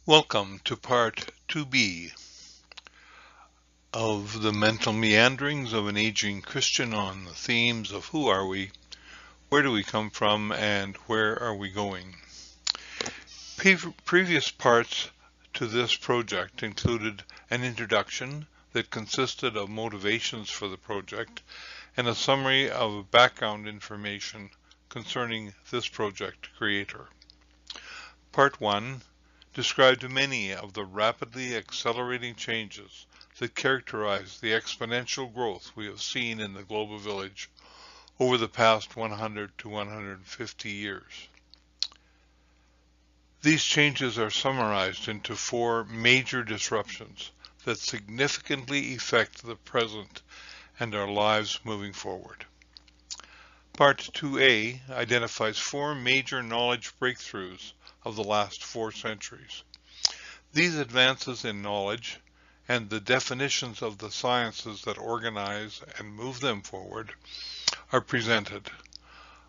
Welcome to Part 2B of the mental meanderings of an aging Christian on the themes of who are we, where do we come from, and where are we going. Previous parts to this project included an introduction that consisted of motivations for the project and a summary of background information concerning this project creator. Part 1 described many of the rapidly accelerating changes that characterize the exponential growth we have seen in the global village over the past 100 to 150 years. These changes are summarized into 4 major disruptions that significantly affect the present and our lives moving forward. Part 2A identifies 4 major knowledge breakthroughs of the last 4 centuries. These advances in knowledge and the definitions of the sciences that organize and move them forward are presented.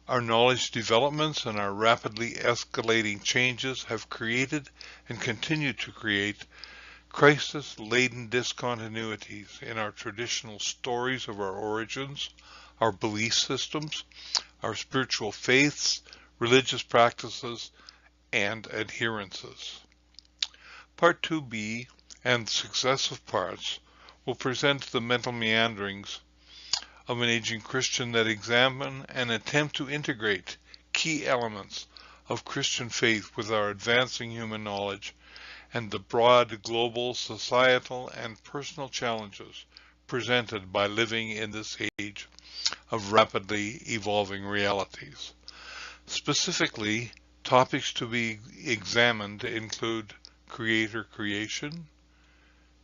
Our knowledge developments and our rapidly escalating changes have created and continue to create crisis-laden discontinuities in our traditional stories of our origins, our belief systems, our spiritual faiths, religious practices, and adherences. Part 2B and successive parts will present the mental meanderings of an aging Christian that examine and attempt to integrate key elements of Christian faith with our advancing human knowledge and the broad global, societal, and personal challenges presented by living in this age of rapidly evolving realities. Specifically, topics to be examined include creator-creation,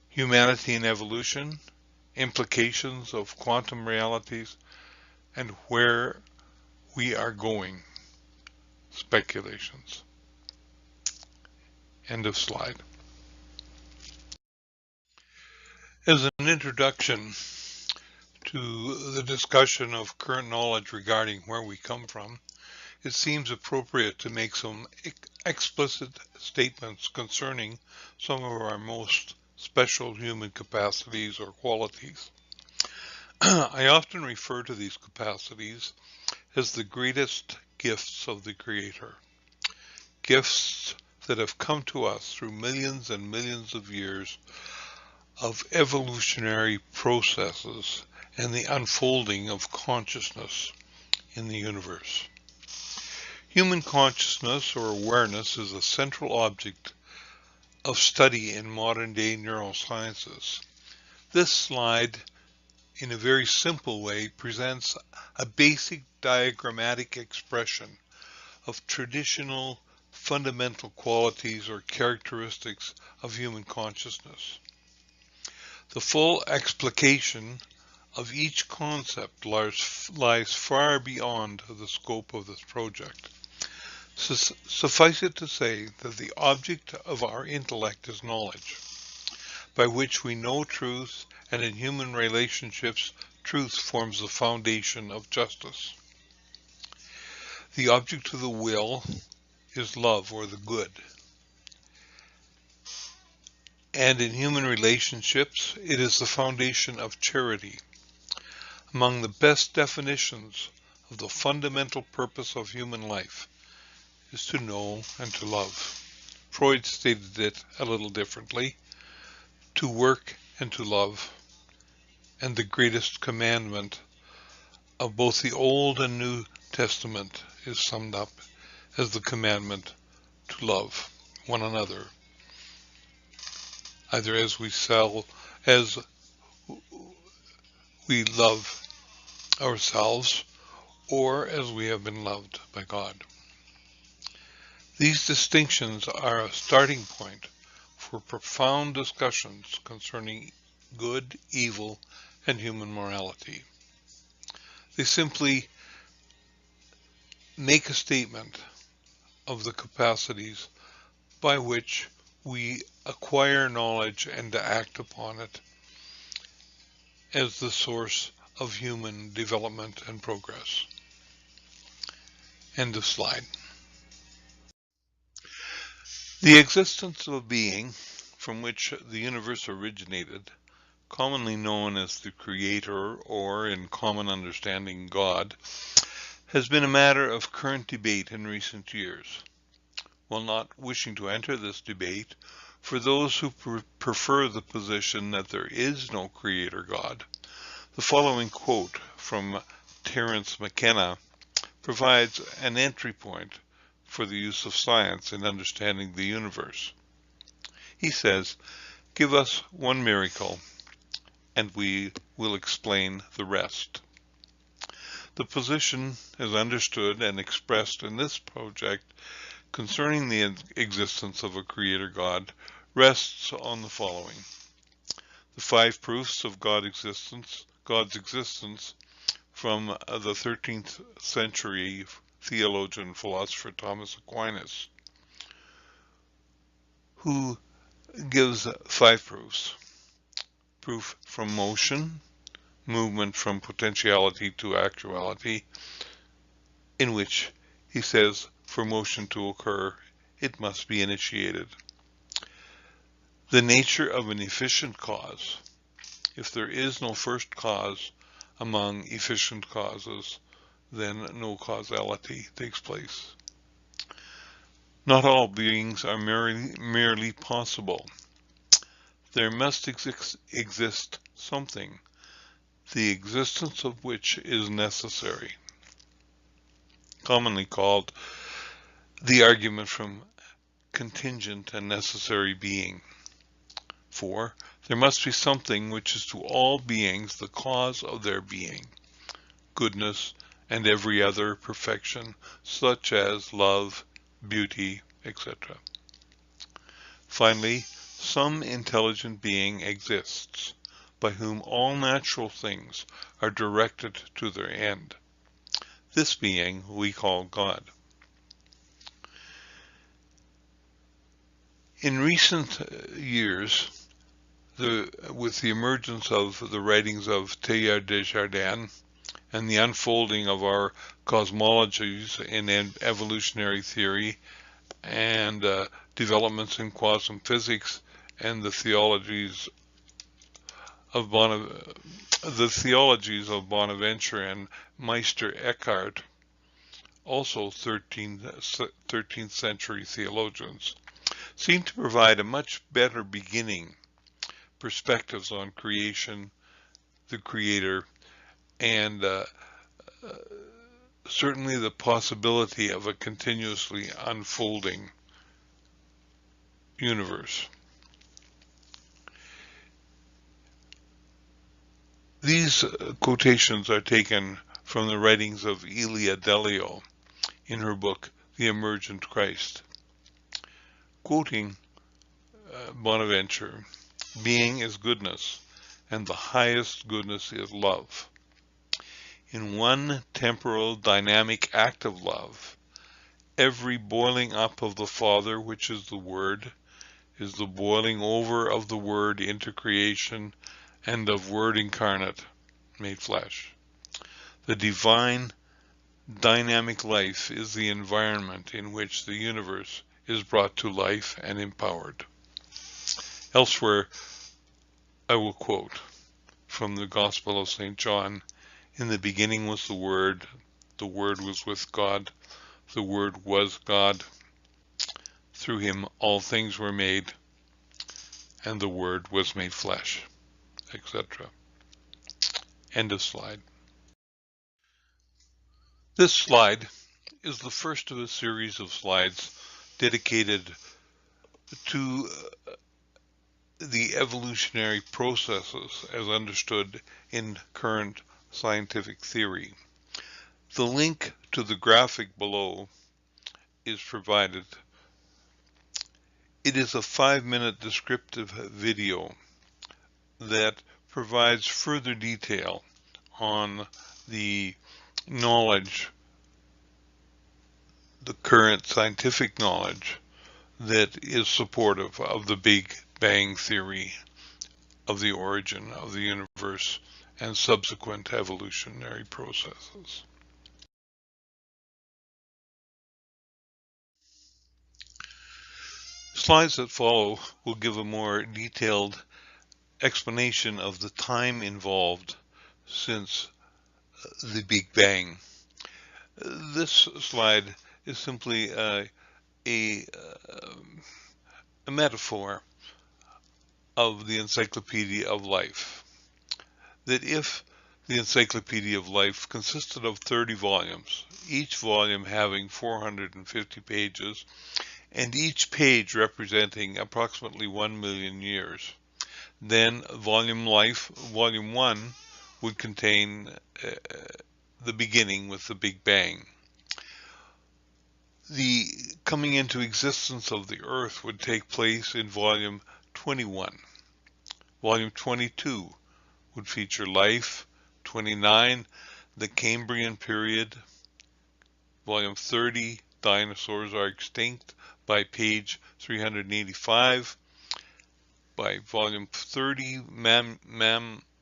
humanity and evolution, implications of quantum realities, and where we are going, speculations. End of slide. As an introduction to the discussion of current knowledge regarding where we come from, it seems appropriate to make some explicit statements concerning some of our most special human capacities or qualities. I often refer to these capacities as the greatest gifts of the Creator, gifts that have come to us through millions and millions of years of evolutionary processes and the unfolding of consciousness in the universe. Human consciousness or awareness is a central object of study in modern-day neurosciences. This slide, in a very simple way, presents a basic diagrammatic expression of traditional fundamental qualities or characteristics of human consciousness. The full explication of each concept lies far beyond the scope of this project. Suffice it to say that the object of our intellect is knowledge, by which we know truth, and in human relationships, truth forms the foundation of justice. The object of the will is love or the good, and in human relationships, it is the foundation of charity. Among the best definitions of the fundamental purpose of human life is to know and to love. Freud stated it a little differently: to work and to love. And the greatest commandment of both the Old and New Testament is summed up as the commandment to love one another, either as we love ourselves or as we have been loved by God. These distinctions are a starting point for profound discussions concerning good, evil, and human morality. They simply make a statement of the capacities by which we acquire knowledge and to act upon it as the source of human development and progress. End of slide. The existence of a being from which the universe originated, commonly known as the Creator, or in common understanding God, has been a matter of current debate in recent years. While not wishing to enter this debate, for those who prefer the position that there is no Creator God, the following quote from Terence McKenna provides an entry point for the use of science in understanding the universe. He says, "Give us one miracle, and we will explain the rest." The position is understood and expressed in this project concerning the existence of a Creator God rests on the following: the 5 proofs of God's existence from the 13th century theologian and philosopher Thomas Aquinas, who gives 5 proofs. Proof from motion, movement from potentiality to actuality, in which he says for motion to occur, it must be initiated. The nature of an efficient cause. If there is no first cause among efficient causes, then no causality takes place. Not all beings are merely possible. There must exist something, the existence of which is necessary, commonly called the argument from contingent and necessary being. 4. There must be something which is to all beings the cause of their being, goodness, and every other perfection, such as love, beauty, etc. Finally, some intelligent being exists, by whom all natural things are directed to their end. This being we call God. In recent years, with the emergence of the writings of Teilhard de Chardin and the unfolding of our cosmologies in evolutionary theory and developments in quantum physics and the theologies of Bonaventure and Meister Eckhart, also 13th century theologians, seem to provide a much better beginning perspectives on creation, the Creator, and certainly the possibility of a continuously unfolding universe. These quotations are taken from the writings of Elia Delio in her book, The Emergent Christ. Quoting Bonaventure, "Being is goodness, and the highest goodness is love. In one temporal dynamic act of love, every boiling up of the Father, which is the Word, is the boiling over of the Word into creation and of Word incarnate, made flesh. The divine dynamic life is the environment in which the universe is brought to life and empowered." Elsewhere, I will quote from the Gospel of St. John, "In the beginning was the Word was with God, the Word was God. Through him all things were made, and the Word was made flesh," etc. End of slide. This slide is the first of a series of slides dedicated to the evolutionary processes as understood in current scientific theory. The link to the graphic below is provided. It is a 5-minute descriptive video that provides further detail on the knowledge, the current scientific knowledge that is supportive of the Big Bang theory of the origin of the universe and subsequent evolutionary processes. slides that follow will give a more detailed explanation of the time involved since the Big Bang. This slide is simply a metaphor of the Encyclopedia of Life. That if the Encyclopedia of Life consisted of 30 volumes, each volume having 450 pages, and each page representing approximately 1 million years, then Volume 1 would contain the beginning with the Big Bang. The coming into existence of the Earth would take place in Volume 21. Volume 22 would feature life. 29, the Cambrian period. Volume 30, dinosaurs are extinct by page 385. By volume 30,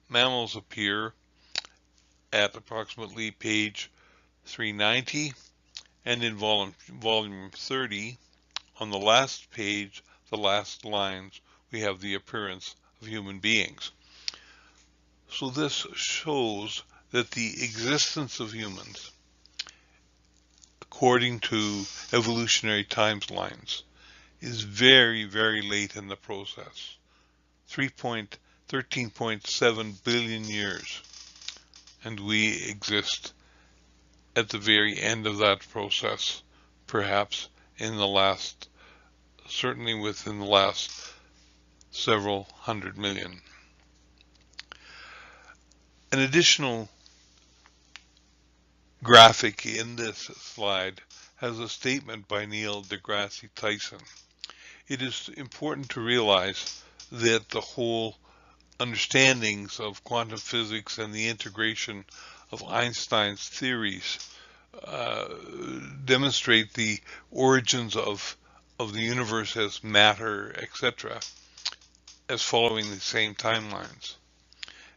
mammals appear at approximately page 390. And in volume 30, on the last page, the last lines, we have the appearance of human beings. So this shows that the existence of humans, according to evolutionary timelines, is very, very late in the process. 13.7 billion years. And we exist at the very end of that process, perhaps certainly within the last several hundred million. An additional graphic in this slide has a statement by Neil deGrasse Tyson. It is important to realize that the whole understandings of quantum physics and the integration of Einstein's theories demonstrate the origins of the universe as matter, etc., as following the same timelines.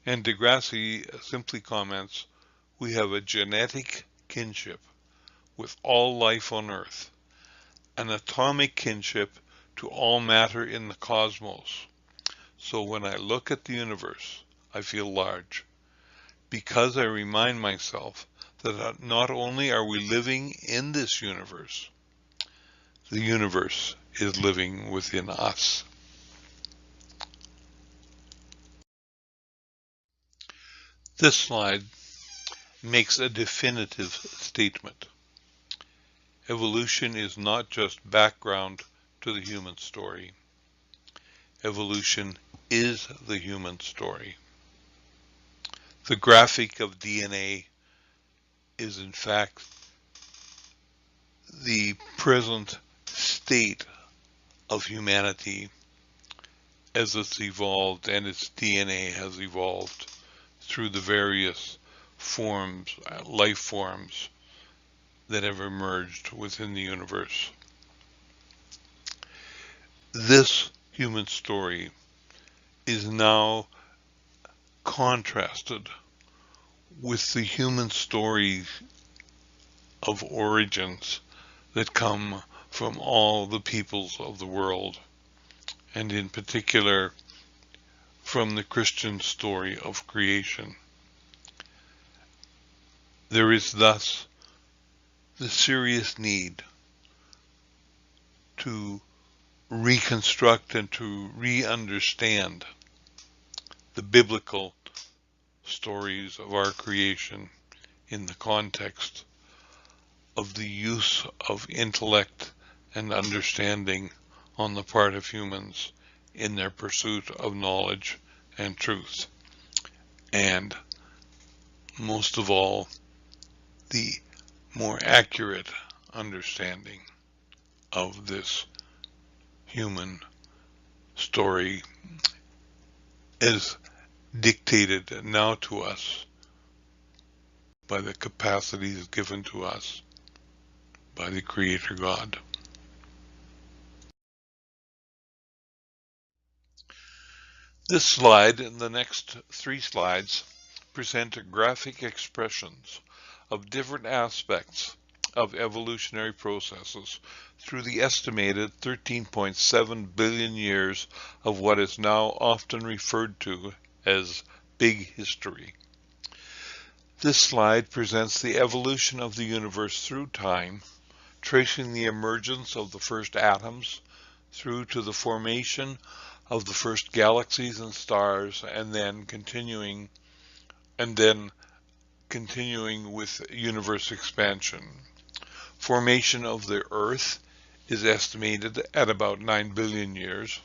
And deGrasse simply comments, we have a genetic kinship with all life on Earth, an atomic kinship to all matter in the cosmos. So when I look at the universe, I feel large, because I remind myself that not only are we living in this universe, the universe is living within us. This slide makes a definitive statement. Evolution is not just background to the human story. Evolution is the human story. The graphic of DNA is in fact the present state of humanity as it's evolved and its DNA has evolved through the various forms, life forms that have emerged within the universe. This human story is now contrasted with the human story of origins that come from all the peoples of the world, and in particular from the Christian story of creation. There is thus the serious need to reconstruct and to re-understand the biblical stories of our creation in the context of the use of intellect and understanding on the part of humans in their pursuit of knowledge and truth, and most of all, the more accurate understanding of this human story is dictated now to us by the capacities given to us by the Creator God. This slide and the next 3 slides present graphic expressions of different aspects of evolutionary processes through the estimated 13.7 billion years of what is now often referred to as big history. This slide presents the evolution of the universe through time, tracing the emergence of the first atoms through to the formation of the first galaxies and stars, and then continuing with universe expansion. Formation of the Earth is estimated at about 9 billion years,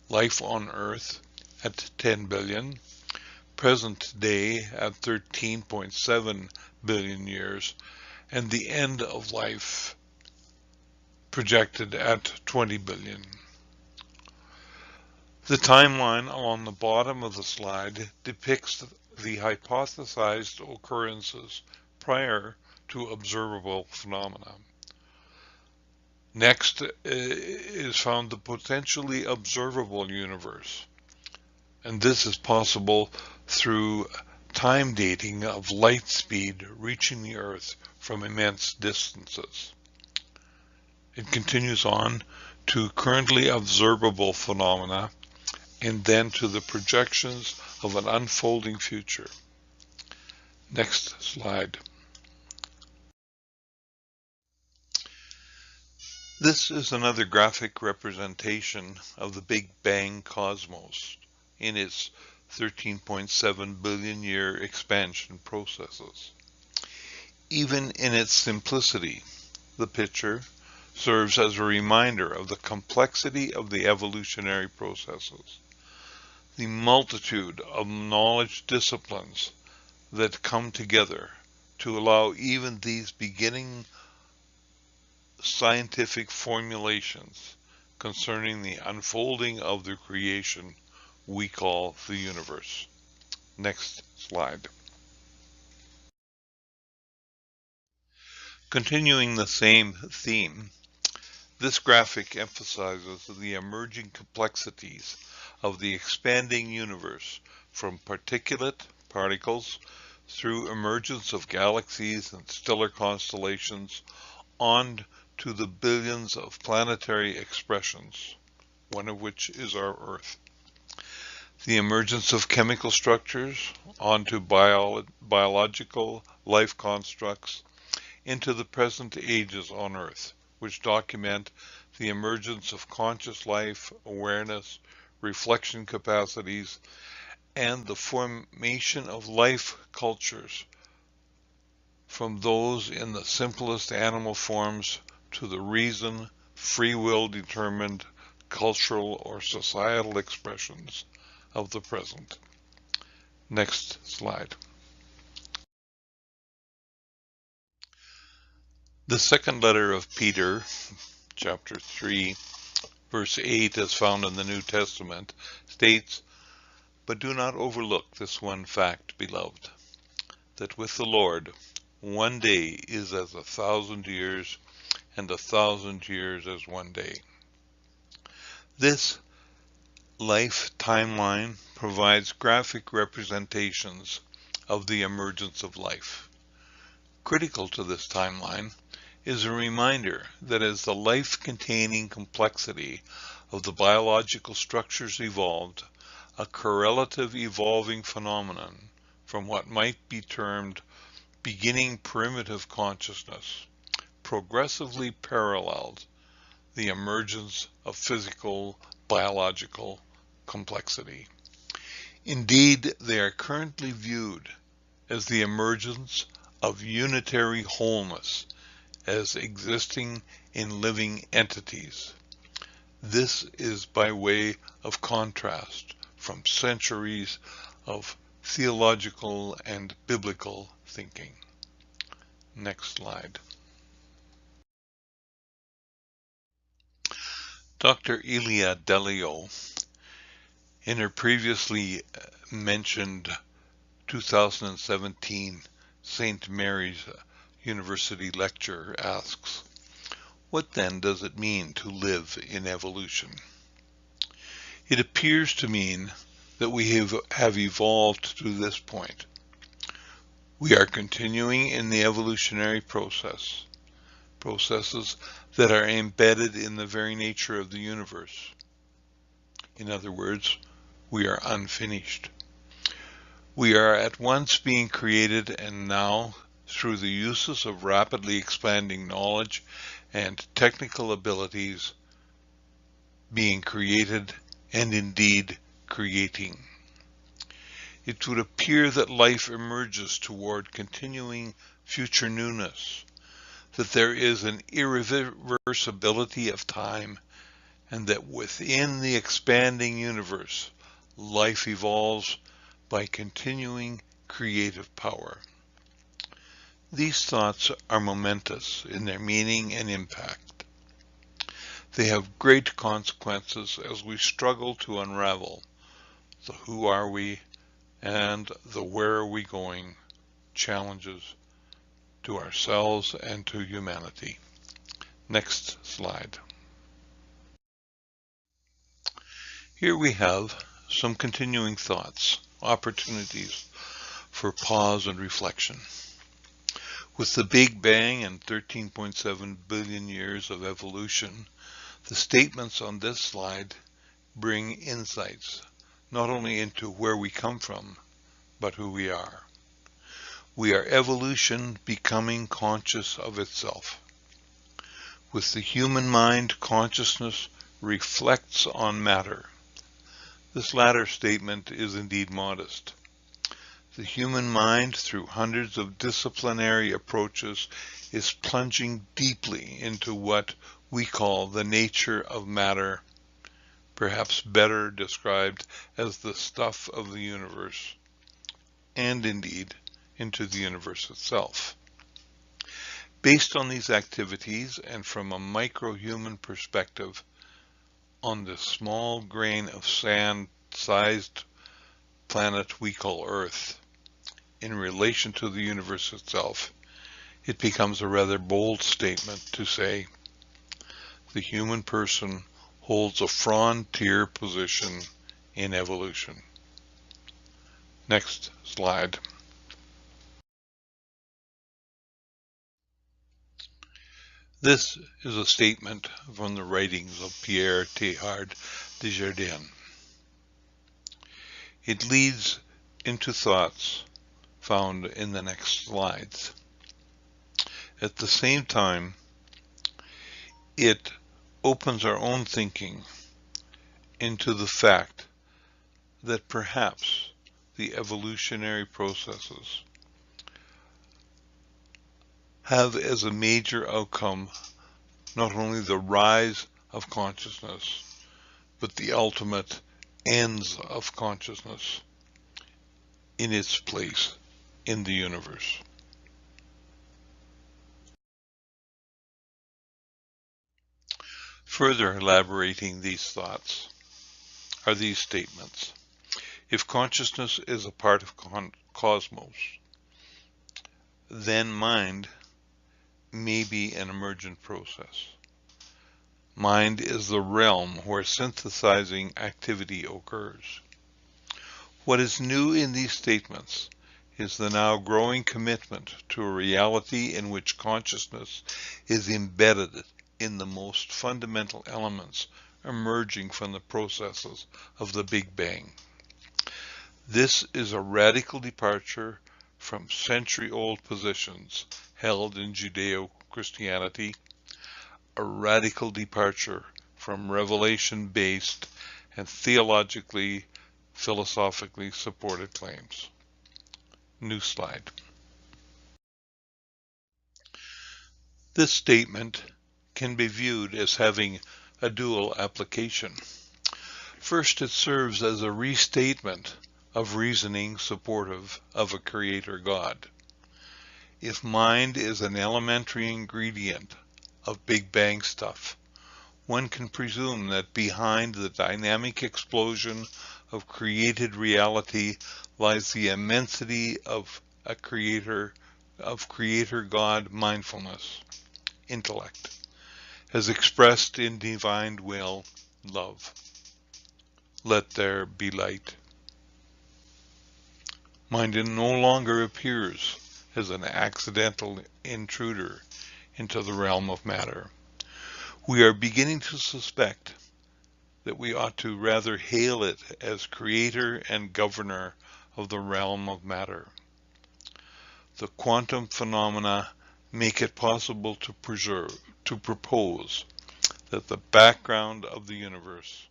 life on Earth at 10 billion, present day at 13.7 billion years, and the end of life projected at 20 billion. The timeline along the bottom of the slide depicts the hypothesized occurrences prior to observable phenomena. Next is found the potentially observable universe, and this is possible through time dating of light speed reaching the Earth from immense distances. It continues on to currently observable phenomena and then to the projections of an unfolding future. Next slide. This is another graphic representation of the Big Bang cosmos in its 13.7 billion year expansion processes. Even in its simplicity, the picture serves as a reminder of the complexity of the evolutionary processes, the multitude of knowledge disciplines that come together to allow even these beginning scientific formulations concerning the unfolding of the creation we call the universe. Next slide. Continuing the same theme, this graphic emphasizes the emerging complexities of the expanding universe from particulate particles through emergence of galaxies and stellar constellations on to the billions of planetary expressions, one of which is our Earth. The emergence of chemical structures onto biological life constructs into the present ages on Earth, which document the emergence of conscious life, awareness, reflection capacities, and the formation of life cultures from those in the simplest animal forms to the reason, free will determined cultural or societal expressions of the present. Next slide. The second letter of Peter, chapter 3, verse 8, as found in the New Testament, states, "But do not overlook this one fact, beloved, that with the Lord, one day is as 1,000 years, and 1,000 years as one day." This life timeline provides graphic representations of the emergence of life. Critical to this timeline is a reminder that as the life-containing complexity of the biological structures evolved, a correlative evolving phenomenon from what might be termed beginning primitive consciousness progressively paralleled the emergence of physical biological complexity. Indeed, they are currently viewed as the emergence of unitary wholeness as existing in living entities. This is by way of contrast from centuries of theological and biblical thinking. Next slide. Dr. Ilia Delio, in her previously mentioned 2017 St. Mary's University lecture, asks, "What then does it mean to live in evolution?" It appears to mean that we have evolved to this point. We are continuing in the evolutionary process. processes that are embedded in the very nature of the universe. In other words, we are unfinished. We are at once being created and now, through the uses of rapidly expanding knowledge and technical abilities, being created and indeed creating. It would appear that life emerges toward continuing future newness, that there is an irreversibility of time, and that within the expanding universe, life evolves by continuing creative power. These thoughts are momentous in their meaning and impact. They have great consequences as we struggle to unravel the who are we and the where are we going challenges to ourselves and to humanity. Next slide. Here we have some continuing thoughts, opportunities for pause and reflection. With the Big Bang and 13.7 billion years of evolution, the statements on this slide bring insights not only into where we come from, but who we are. We are evolution becoming conscious of itself. With the human mind, consciousness reflects on matter. This latter statement is indeed modest. The human mind, through hundreds of disciplinary approaches, is plunging deeply into what we call the nature of matter, perhaps better described as the stuff of the universe, and indeed into the universe itself. Based on these activities and from a micro-human perspective on this small grain of sand-sized planet we call Earth, in relation to the universe itself, it becomes a rather bold statement to say the human person holds a frontier position in evolution. Next slide. This is a statement from the writings of Pierre Teilhard de Chardin. It leads into thoughts found in the next slides. At the same time, it opens our own thinking into the fact that perhaps the evolutionary processes have as a major outcome not only the rise of consciousness, but the ultimate ends of consciousness in its place in the universe. Further elaborating these thoughts are these statements. If consciousness is a part of cosmos, then mind may be an emergent process. Mind is the realm where synthesizing activity occurs. What is new in these statements is the now growing commitment to a reality in which consciousness is embedded in the most fundamental elements emerging from the processes of the Big Bang. This is a radical departure from century-old positions held in Judeo-Christianity, a radical departure from revelation-based and theologically, philosophically supported claims. New slide. This statement can be viewed as having a dual application. First, it serves as a restatement of reasoning supportive of a creator God. If mind is an elementary ingredient of Big Bang stuff, one can presume that behind the dynamic explosion of created reality lies the immensity of creator God mindfulness, intellect, as expressed in divine will, love. Let there be light. Mind no longer appears as an accidental intruder into the realm of matter. We are beginning to suspect that we ought to rather hail it as creator and governor of the realm of matter. The quantum phenomena make it possible to propose that the background of the universe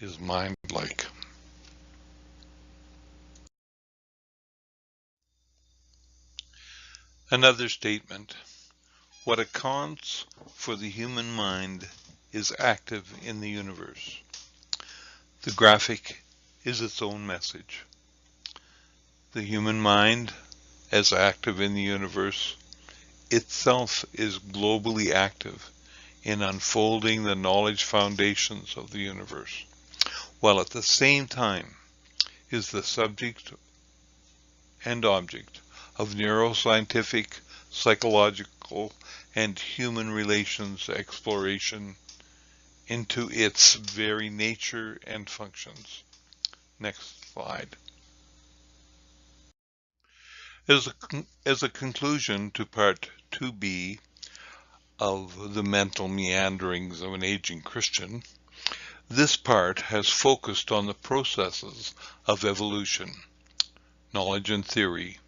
is mind-like. Another statement: what accounts for the human mind is active in the universe. The graphic is its own message. The human mind, as active in the universe, itself is globally active in unfolding the knowledge foundations of the universe, while at the same time is the subject and object of neuroscientific, psychological, and human relations exploration into its very nature and functions. Next slide. As a conclusion to part 2b of the mental meanderings of an aging Christian, this part has focused on the processes of evolution, knowledge and theory,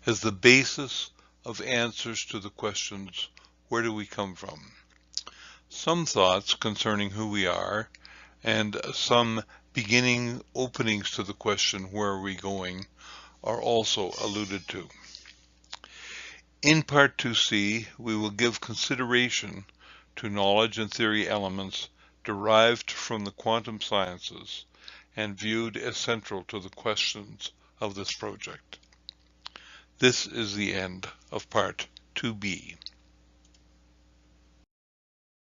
as the basis of answers to the questions, where do we come from? Some thoughts concerning who we are, and some beginning openings to the question, where are we going, are also alluded to. In Part 2c, we will give consideration to knowledge and theory elements derived from the quantum sciences and viewed as central to the questions of this project. This is the end of Part 2b.